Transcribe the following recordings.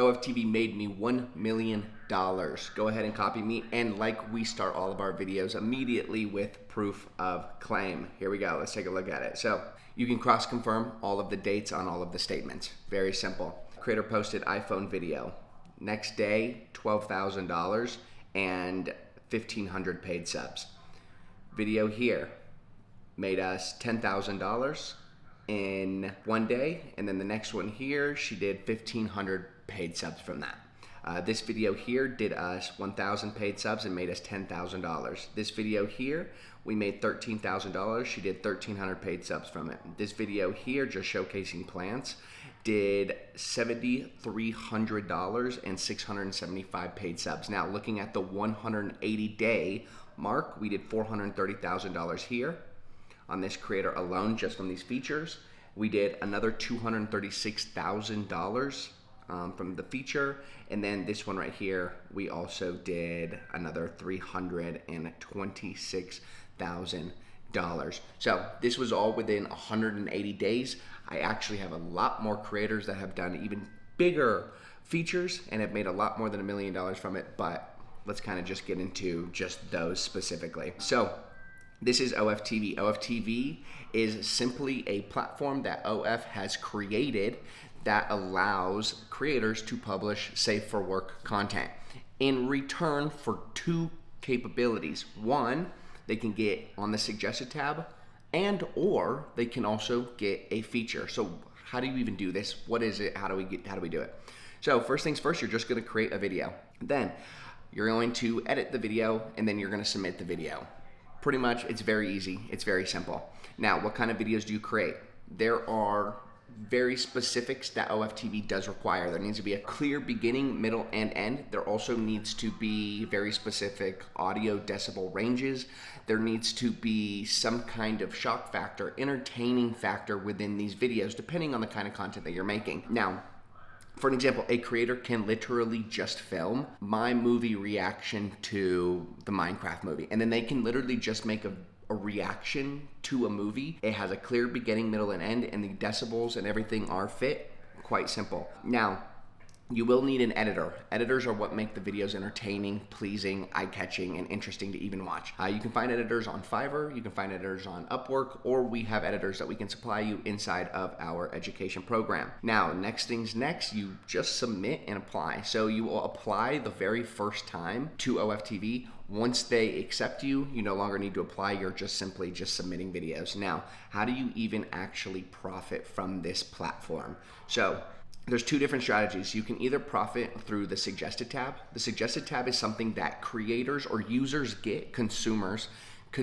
OFTV made me $1 million. Go ahead and copy me, and like we start all of our videos immediately with proof of claim. Here we go, let's take a look at it. So you can cross-confirm all of the dates on all of the statements. Very simple. Creator posted iPhone video. Next day, $12,000 and 1,500 paid subs. Video here made us $10,000 in one day, and then the next one here, she did 1,500 paid subs from that. This video here did us 1,000 paid subs and made us $10,000. This video here, we made $13,000. She did 1,300 paid subs from it. This video here, just showcasing plants, did $7,300 and 675 paid subs. Now, looking at the 180-day mark, we did $430,000 here on this creator alone, just from these features. We did another $236,000 from the feature, and then this one right here, we also did another $326,000. So this was all within 180 days. I actually have a lot more creators that have done even bigger features and have made a lot more than $1 million from it, but let's kind of just get into just those specifically. So this is OFTV. OFTV is simply a platform that OF has created that allows creators to publish safe for work content in return for two capabilities. One, they can get on the suggested tab, and or they can also get a feature. So how do you even do this? What is it? How do we do it? So first things first, you're just going to create a video. Then you're going to edit the video, and then you're going to submit the video. Pretty much, it's very easy. It's very simple. Now, what kind of videos do you create? There are very specifics that OFTV does require. There needs to be a clear beginning, middle, and end. There also needs to be very specific audio decibel ranges. There needs to be some kind of shock factor, entertaining factor within these videos, depending on the kind of content that you're making. Now, for an example, a creator can literally just film my movie reaction to the Minecraft movie, and then they can literally just make a reaction to a movie. It has a clear beginning, middle, and end, and the decibels and everything are fit. Quite simple. Now, you will need an editor. Editors are what make the videos entertaining, pleasing, eye-catching, and interesting to even watch. You can find editors on Fiverr, you can find editors on Upwork, or we have editors that we can supply you inside of our education program. Now, next things next, you just submit and apply. So you will apply the very first time to OFTV. Once they accept you, you no longer need to apply. You're just simply submitting videos. Now, how do you even actually profit from this platform? So there's two different strategies. You can either profit through the suggested tab. The suggested tab is something that creators or users get, consumers /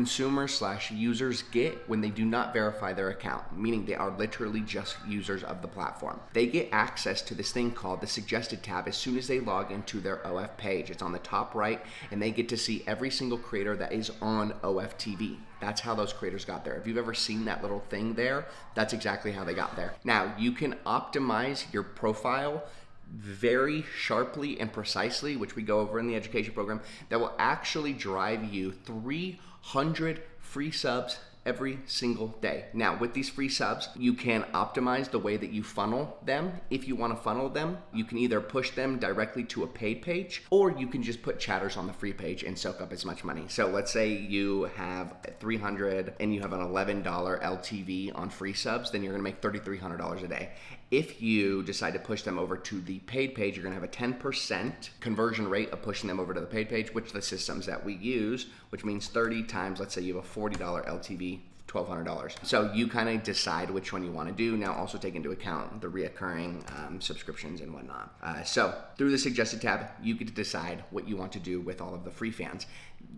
users get when they do not verify their account, meaning they are literally just users of the platform. They get access to this thing called the suggested tab as soon as they log into their OF page. It's on the top right, and they get to see every single creator that is on OFTV. That's how those creators got there. If you've ever seen that little thing there, that's exactly how they got there. Now, you can optimize your profile very sharply and precisely, which we go over in the education program, that will actually drive you 300 free subs every single day. Now, with these free subs, you can optimize the way that you funnel them. If you want to funnel them, you can either push them directly to a paid page, or you can just put chatters on the free page and soak up as much money. So let's say you have 300 and you have an $11 LTV on free subs, then you're going to make $3,300 a day. If you decide to push them over to the paid page, you're going to have a 10% conversion rate of pushing them over to the paid page, which the systems that we use, which means 30 times, let's say you have a $40 LTV, $1,200. So you kind of decide which one you want to do. Now also take into account the reoccurring subscriptions and whatnot. So through the suggested tab, you get to decide what you want to do with all of the free fans.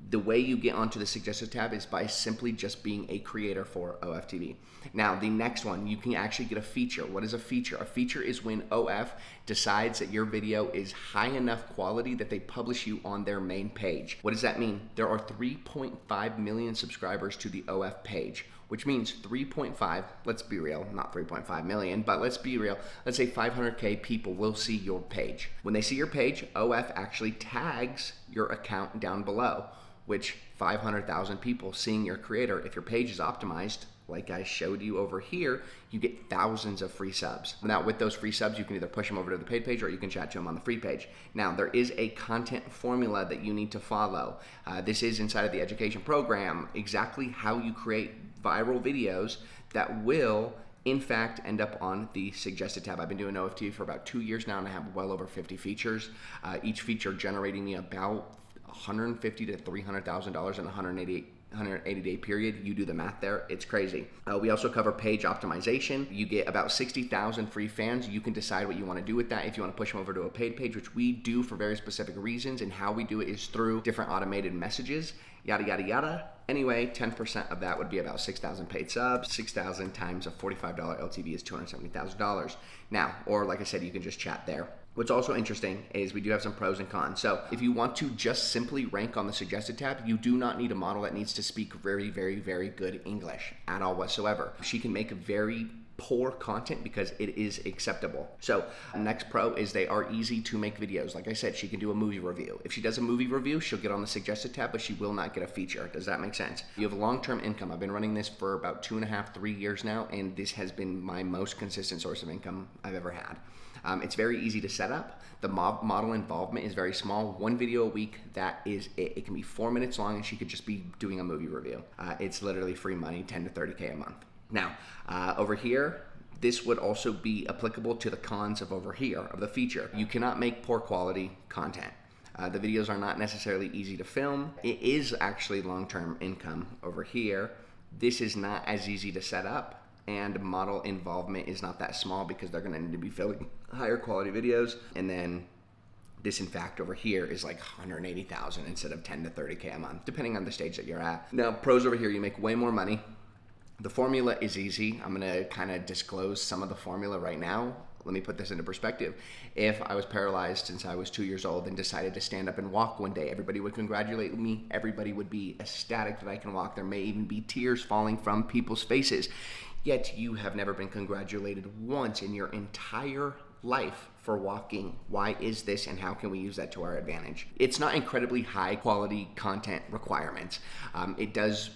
The way you get onto the suggested tab is by simply just being a creator for OFTV. Now, the next one, you can actually get a feature. What is a feature? A feature is when OF decides that your video is high enough quality that they publish you on their main page. What does that mean? There are 3.5 million subscribers to the OF page, which means 3.5, let's be real, not 3.5 million, but let's be real. Let's say 500K people will see your page. When they see your page, OF actually tags your account down below, which 500,000 people seeing your creator, if your page is optimized, like I showed you over here, you get thousands of free subs. Now with those free subs, you can either push them over to the paid page or you can chat to them on the free page. Now there is a content formula that you need to follow. This is inside of the education program, exactly how you create viral videos that will in fact end up on the suggested tab. I've been doing OFTV for about 2 years now and I have well over 50 features. Each feature generating me about $150,000 to $300,000 in 180-day period. You do the math there, it's crazy. We also cover page optimization. You get about 60,000 free fans. You can decide what you want to do with that. If you want to push them over to a paid page, which we do for very specific reasons, and how we do it is through different automated messages, yada, yada, yada. Anyway, 10% of that would be about 6,000 paid subs. 6,000 times a $45 LTV is $270,000. Now, or like I said, you can just chat there. What's also interesting is we do have some pros and cons. So if you want to just simply rank on the suggested tab, you do not need a model that needs to speak very, very, very good English at all whatsoever. She can make very poor content because it is acceptable. So next pro is they are easy to make videos. Like I said, she can do a movie review. If she does a movie review, she'll get on the suggested tab, but she will not get a feature. Does that make sense? You have long-term income. I've been running this for about 2.5, 3 years now, and this has been my most consistent source of income I've ever had. It's very easy to set up. The model involvement is very small. 1 video a week, that is it. It can be 4 minutes long and she could just be doing a movie review. It's literally free money, 10 to 30K a month. Now, over here, this would also be applicable to the cons of over here, of the feature. You cannot make poor quality content. The videos are not necessarily easy to film. It is actually long-term income over here. This is not as easy to set up, and model involvement is not that small because they're gonna need to be filming higher quality videos. And then this in fact over here is like 180,000 instead of 10 to 30K a month, depending on the stage that you're at. Now pros over here, you make way more money. The formula is easy. I'm gonna kind of disclose some of the formula right now. Let me put this into perspective. If I was paralyzed since I was 2 years old and decided to stand up and walk one day, everybody would congratulate me. Everybody would be ecstatic that I can walk. There may even be tears falling from people's faces. Yet you have never been congratulated once in your entire life for walking. Why is this, and how can we use that to our advantage? It's not incredibly high quality content requirements. It does,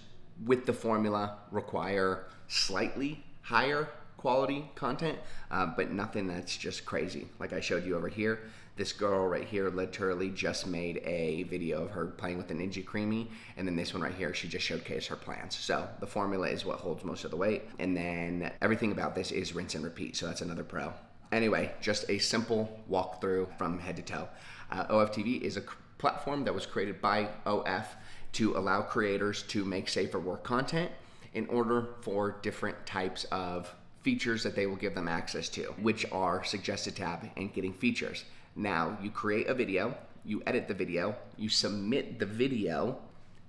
with the formula, require slightly higher quality content, but nothing that's just crazy. Like I showed you over here, this girl right here literally just made a video of her playing with a Ninja Creamy, and then this one right here, she just showcased her plants. So the formula is what holds most of the weight, and then everything about this is rinse and repeat, so that's another pro. Anyway, just a simple walkthrough from head to toe. OFTV is a platform that was created by OF to allow creators to make safer work content in order for different types of features that they will give them access to, which are suggested tab and getting features. Now, you create a video, you edit the video, you submit the video,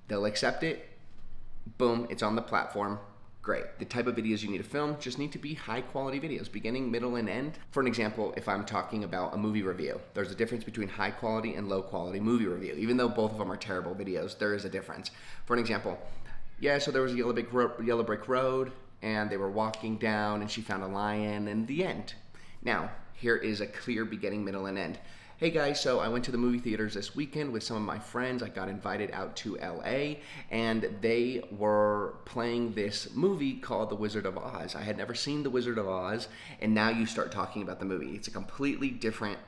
they'll accept it, boom, it's on the platform, great. The type of videos you need to film just need to be high quality videos, beginning, middle, and end. For an example, if I'm talking about a movie review, there's a difference between high quality and low quality movie review. Even though both of them are terrible videos, there is a difference. For an example, yeah, so there was a yellow brick road, and they were walking down, and she found a lion, and the end. Now, here is a clear beginning, middle, and end. Hey guys, so I went to the movie theaters this weekend with some of my friends. I got invited out to LA, and they were playing this movie called The Wizard of Oz. I had never seen The Wizard of Oz, and now you start talking about the movie. It's a completely different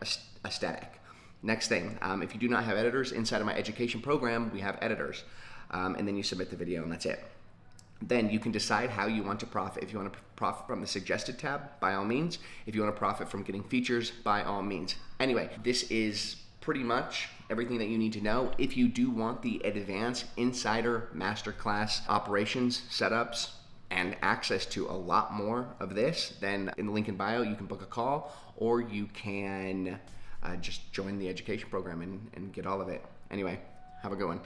aesthetic. Next thing, if you do not have editors, inside of my education program, we have editors. And then you submit the video, and that's it. Then you can decide how you want to profit. If you want to profit from the suggested tab, by all means. If you want to profit from getting features, by all means. Anyway, this is pretty much everything that you need to know. If you do want the advanced insider masterclass operations, setups, and access to a lot more of this, then in the link in bio, you can book a call, or you can just join the education program and get all of it. Anyway, have a good one.